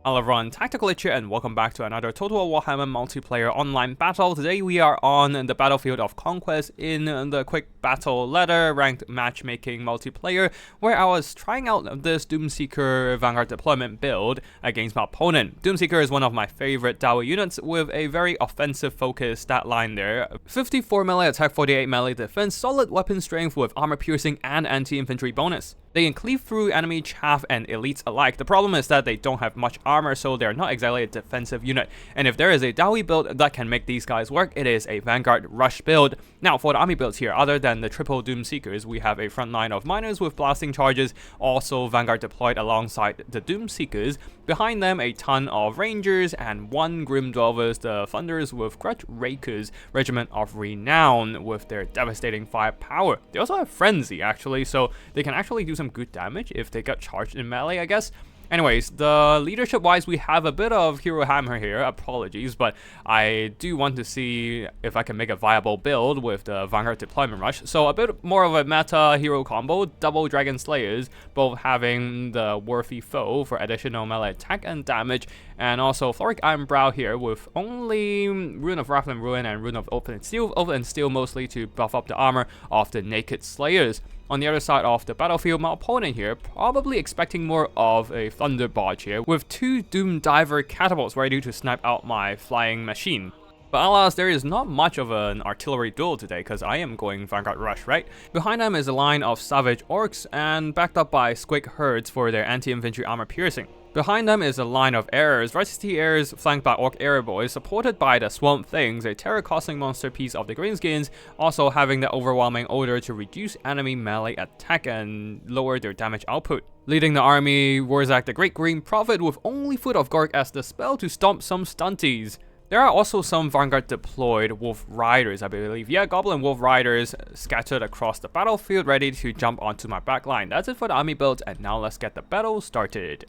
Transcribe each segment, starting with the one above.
Hello everyone, Tactical Lich here, and welcome back to another Total War Warhammer multiplayer online battle. Today we are on the battlefield of Conquest in the quick battle ladder ranked matchmaking multiplayer, where I was trying out this Doomseeker Vanguard deployment build against my opponent. Doomseeker is one of my favorite Dawa units with a very offensive focused stat line there. 54 melee attack, 48 melee defense, solid weapon strength with armor piercing and anti-infantry bonus. They can cleave through enemy chaff and elites alike. The problem is that they don't have much armor, so they're not exactly a defensive unit. And if there is a Dawi build that can make these guys work, it is a Vanguard Rush build. Now, for the army builds here, other than the triple Doomseekers, we have a front line of miners with blasting charges, also Vanguard deployed alongside the Doomseekers. Behind them, a ton of Rangers and one Grim Dwellers, the Thunders with Grudge Rakers, Regiment of Renown with their devastating firepower. They also have Frenzy, actually, so they can actually do some good damage if they get charged in melee, I guess. Anyways, the leadership-wise, we have a bit of hero hammer here, apologies, but I do want to see if I can make a viable build with the Vanguard Deployment Rush. So a bit more of a meta hero combo, double Dragon Slayers, both having the Worthy Foe for additional melee attack and damage, and also Floric Ironbrow here with only Rune of Wrath and Ruin and Rune of Oath and Steel mostly to buff up the armor of the Naked Slayers. On the other side of the battlefield, my opponent here probably expecting more of a Thunder Barge here, with two Doom Diver catapults ready to snipe out my flying machine. But alas, there is not much of an artillery duel today, because I am going Vanguard Rush, right? Behind them is a line of Savage Orcs, and backed up by Squig Herds for their anti-infantry armor piercing. Behind them is a line of Heirs, Varsity Heirs flanked by Orc Air Boys, supported by the Swamp Things, a terror-causing monster piece of the Greenskins, also having the overwhelming odor to reduce enemy melee attack and lower their damage output. Leading the army, Warzak the Great Green Prophet with only Foot of Gork as the spell to stomp some stunties. There are also some Vanguard deployed Wolf Riders, I believe. Yeah, Goblin Wolf Riders scattered across the battlefield, ready to jump onto my backline. That's it for the army builds, and now let's get the battle started.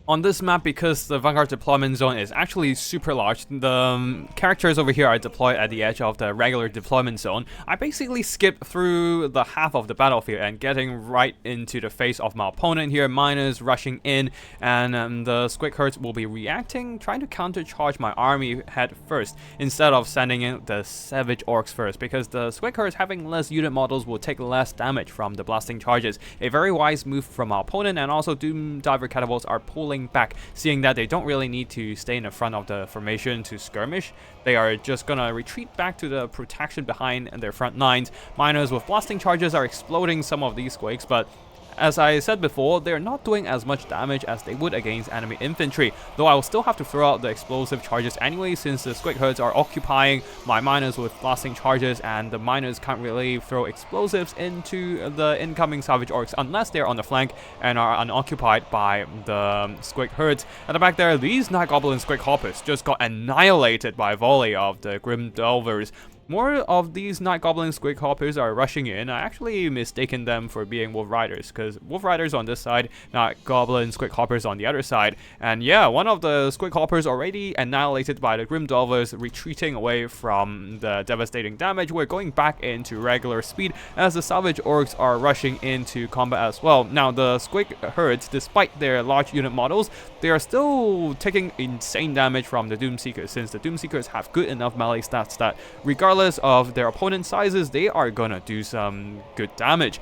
On this map, because the Vanguard deployment zone is actually super large, the characters over here are deployed at the edge of the regular deployment zone. I basically skipped through the half of the battlefield and getting right into the face of my opponent here. Miners rushing in, and the Squig Herds will be reacting, trying to countercharge my army head first, instead of sending in the Savage Orcs first, because the Squig Herds having less unit models will take less damage from the blasting charges. A very wise move from my opponent, and also Doom Diver catapults are pulling back, seeing that they don't really need to stay in the front of the formation to skirmish. They are just gonna retreat back to the protection behind their front lines. Miners with blasting charges are exploding some of these squigs, but as I said before, they're not doing as much damage as they would against enemy infantry, though I will still have to throw out the explosive charges anyway, since the Squig Herds are occupying my miners with blasting charges, and the miners can't really throw explosives into the incoming Savage Orcs unless they're on the flank and are unoccupied by the Squig Herds. At the back there, these Night Goblin Squig Hoppers just got annihilated by a volley of the Grim Delvers. More of these Night Goblin Squig Hoppers are rushing in. I actually mistaken them for being Wolf Riders, because Wolf Riders on this side, Night Goblin Squig Hoppers on the other side. And yeah, one of the Squig Hoppers already annihilated by the Grim Delvers, retreating away from the devastating damage. We're going back into regular speed as the Savage Orcs are rushing into combat as well. Now, the Squig Herds, despite their large unit models, they are still taking insane damage from the Doomseekers, since the Doomseekers have good enough melee stats that regardless of their opponent's sizes, they are gonna do some good damage.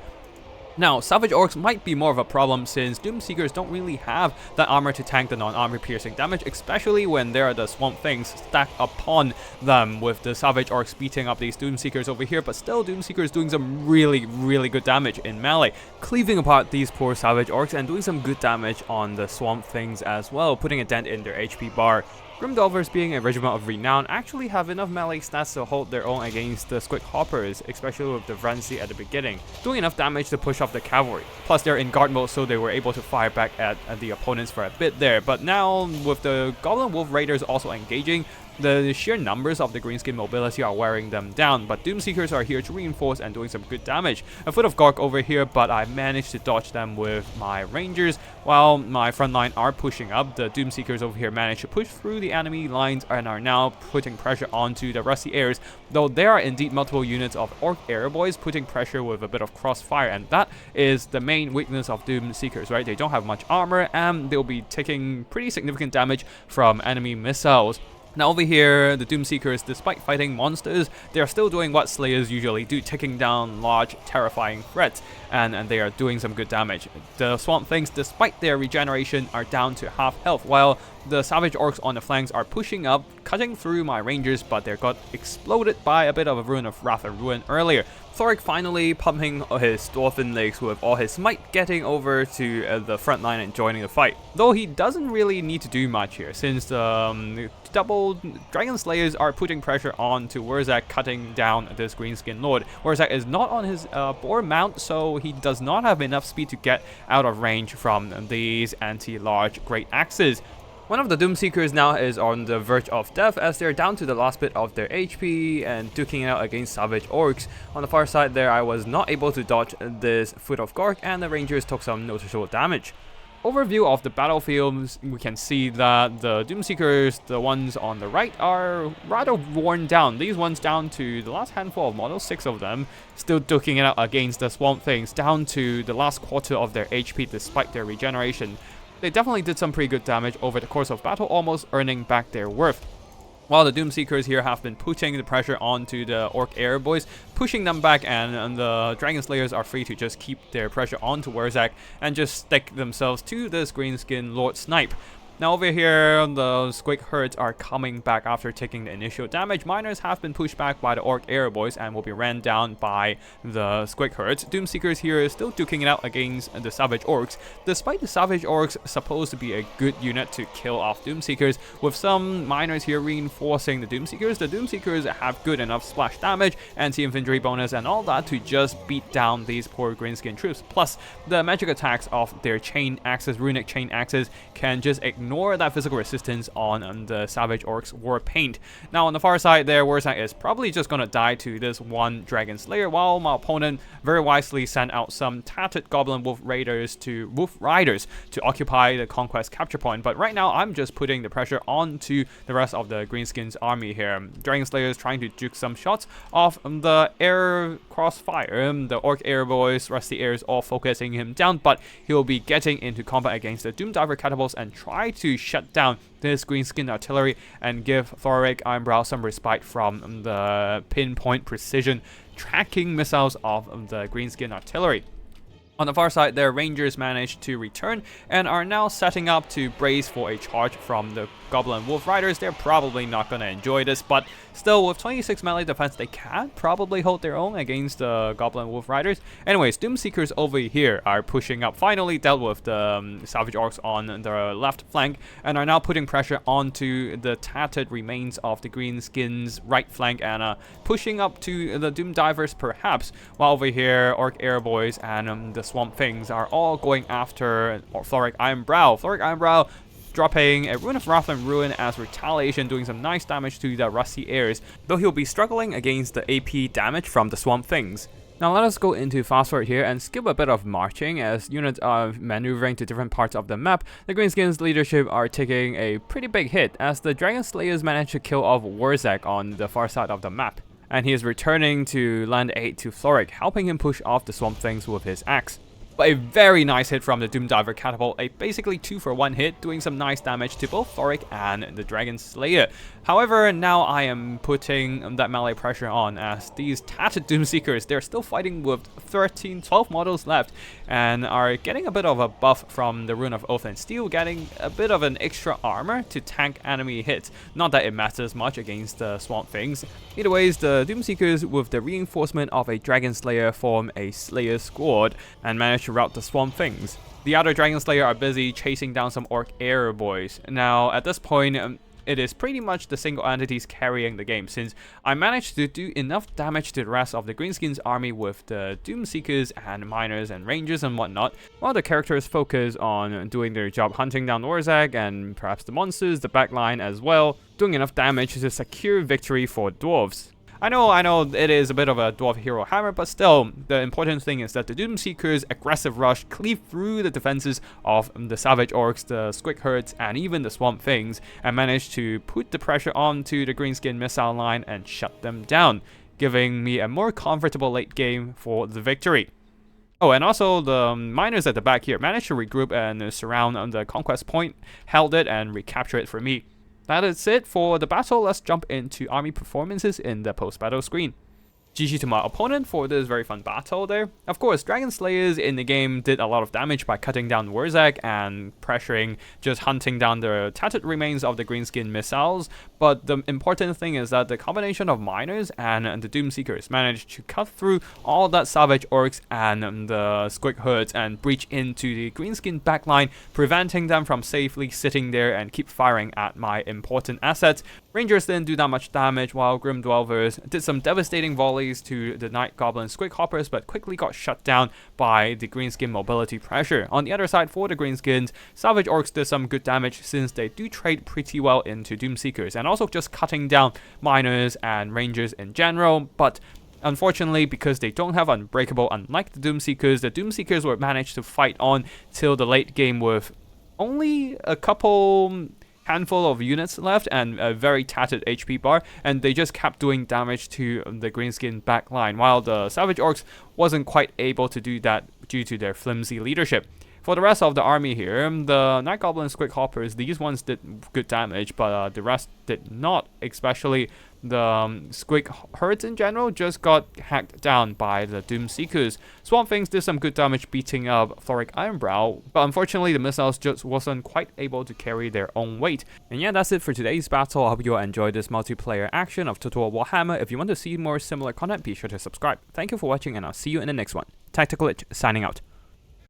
Now, Savage Orcs might be more of a problem, since Doomseekers don't really have that armor to tank the non-armor piercing damage, especially when there are the Swamp Things stacked upon them, with the Savage Orcs beating up these Doomseekers over here. But still, Doomseekers doing some really good damage in melee, cleaving apart these poor Savage Orcs and doing some good damage on the Swamp Things as well, putting a dent in their HP bar. Grim Delvers, being a regiment of renown, actually have enough melee stats to hold their own against the Squig Hoppers, especially with the Frenzy at the beginning, doing enough damage to push off the cavalry. Plus, they're in guard mode, so they were able to fire back at the opponents for a bit there. But now, with the Goblin Wolf Raiders also engaging, The sheer numbers of the Greenskin mobility are wearing them down, but Doomseekers are here to reinforce and doing some good damage. A foot of Gork over here, but I managed to dodge them with my Rangers, while my front line are pushing up. The Doomseekers over here managed to push through the enemy lines and are now putting pressure onto the Rusty Airs, though there are indeed multiple units of Orc Airboys putting pressure with a bit of crossfire, and that is the main weakness of Doomseekers, right? They don't have much armor, and they'll be taking pretty significant damage from enemy missiles. Now over here, the Doomseekers, despite fighting monsters, they are still doing what Slayers usually do, taking down large, terrifying threats, and they are doing some good damage. The Swamp Things, despite their regeneration, are down to half health, while the Savage Orcs on the flanks are pushing up, cutting through my Rangers, but they got exploded by a bit of a Rune of Wrath and Ruin earlier. Thoric finally pumping his Dwarfen legs with all his might, getting over to the front line and joining the fight. Though he doesn't really need to do much here, since the double Dragon Slayers are putting pressure on to Wurzak, cutting down this Greenskin Lord. Wurzak is not on his boar mount, so he does not have enough speed to get out of range from these anti-large great axes. One of the Doomseekers now is on the verge of death as they're down to the last bit of their HP and duking it out against Savage Orcs. On the far side there, I was not able to dodge this Foot of Gork and the Rangers took some noticeable damage. Overview of the battlefields, we can see that the Doomseekers, the ones on the right, are rather worn down. These ones down to the last handful of models, 6 of them, still duking it out against the Swamp Things, down to the last quarter of their HP despite their regeneration. They definitely did some pretty good damage over the course of battle, almost earning back their worth. While the Doomseekers here have been putting the pressure onto the Orc Airboys, pushing them back, and the Dragon Slayers are free to just keep their pressure onto Wurzak and just stick themselves to this Greenskin Lord Snipe. Now over here, the Squig herds are coming back after taking the initial damage. Miners have been pushed back by the Orc Airboys and will be ran down by the Squig herds. Doomseekers here is still duking it out against the Savage Orcs. Despite the Savage Orcs supposed to be a good unit to kill off Doomseekers, with some miners here reinforcing the Doomseekers have good enough splash damage, anti-infantry bonus and all that to just beat down these poor Greenskin troops. Plus, the magic attacks of their chain axes, runic chain axes, can just ignore that physical resistance on the Savage Orcs War Paint. Now on the far side there, Wurzak is probably just gonna die to this one Dragon Slayer, while my opponent very wisely sent out some tattered Goblin Wolf Riders to occupy the Conquest capture point. But right now I'm just putting the pressure onto the rest of the Greenskins army here. Dragon Slayer is trying to juke some shots off the air crossfire. The Orc Airboys, Rusty Airs all focusing him down, but he'll be getting into combat against the Doomdiver catapults and try to shut down this Greenskin artillery and give Thoric Ironbrow some respite from the pinpoint precision tracking missiles of the Greenskin artillery. On the far side, their Rangers managed to return and are now setting up to brace for a charge from the Goblin Wolf Riders. They're probably not going to enjoy this, but still, with 26 melee defense, they can probably hold their own against the Goblin Wolf Riders. Anyways, Doomseekers over here are pushing up, finally dealt with the Savage Orcs on the left flank, and are now putting pressure onto the tattered remains of the Greenskins' right flank and pushing up to the Doomdivers perhaps, while over here, Orc Airboys and the Swamp Things are all going after Thoric Ironbrow. Thoric Ironbrow dropping a Rune of Wrath and Ruin as retaliation, doing some nice damage to the Rusty Airs, though he'll be struggling against the AP damage from the Swamp Things. Now let us go into fast forward here and skip a bit of marching as units are maneuvering to different parts of the map. The Greenskins leadership are taking a pretty big hit as the Dragon Slayers manage to kill off Wurzak on the far side of the map, and he is returning to lend aid to Thoric, helping him push off the Swamp Things with his axe. But a very nice hit from the Doomdiver catapult, a basically 2-for-1 hit, doing some nice damage to both Thoric and the Dragon Slayer. However, now I am putting that melee pressure on as these tattered Doomseekers, they're still fighting with 12 models left and are getting a bit of a buff from the Rune of Oath and Steel, getting a bit of an extra armor to tank enemy hits. Not that it matters much against the Swamp Things. Either ways, the Doomseekers with the reinforcement of a Dragon Slayer form a Slayer squad and manage to rout the Swamp Things. The other Dragon Slayer are busy chasing down some Orc Airboys. Now, at this point, it is pretty much the single entities carrying the game, since I managed to do enough damage to the rest of the Greenskins army with the Doomseekers and Miners and Rangers and whatnot, while the characters focus on doing their job hunting down Warzag and perhaps the monsters, the backline as well, doing enough damage to secure victory for Dwarfs. I know it is a bit of a Dwarf hero hammer, but still, the important thing is that the Doomseekers' aggressive rush cleave through the defenses of the Savage Orcs, the Squig Herds, and even the Swamp Things, and manage to put the pressure onto the Greenskin missile line and shut them down, giving me a more comfortable late game for the victory. Oh, and also the Miners at the back here managed to regroup and surround the Conquest Point, held it, and recapture it for me. That is it for the battle. Let's jump into army performances in the post-battle screen. GG to my opponent for this very fun battle there. Of course, Dragon Slayers in the game did a lot of damage by cutting down Warzag and pressuring, just hunting down the tattered remains of the Greenskin missiles, but the important thing is that the combination of Miners and the Doomseekers managed to cut through all that Savage Orcs and the Squig Herds and breach into the Greenskin backline, preventing them from safely sitting there and keep firing at my important assets. Rangers didn't do that much damage, while Grim Dwellers did some devastating volleys to the Night Goblin Squig Hoppers, but quickly got shut down by the Greenskin mobility pressure. On the other side, for the Greenskins, Savage Orcs did some good damage since they do trade pretty well into Doomseekers, and also just cutting down Miners and Rangers in general, but unfortunately, because they don't have Unbreakable, unlike the Doomseekers were managed to fight on till the late game with only a couple handful of units left and a very tattered HP bar, and they just kept doing damage to the Greenskin backline, while the Savage Orcs wasn't quite able to do that due to their flimsy leadership. For the rest of the army here, the Night Goblin Squig Hoppers, these ones did good damage, but the rest did not, especially the Squig Herds in general just got hacked down by the Doomseekers. Swamp Things did some good damage beating up Thoric Ironbrow, but unfortunately the missiles just wasn't quite able to carry their own weight. And yeah, that's it for today's battle. I hope you all enjoyed this multiplayer action of Total War Warhammer. If you want to see more similar content, be sure to subscribe. Thank you for watching, and I'll see you in the next one. Tactical Itch, signing out.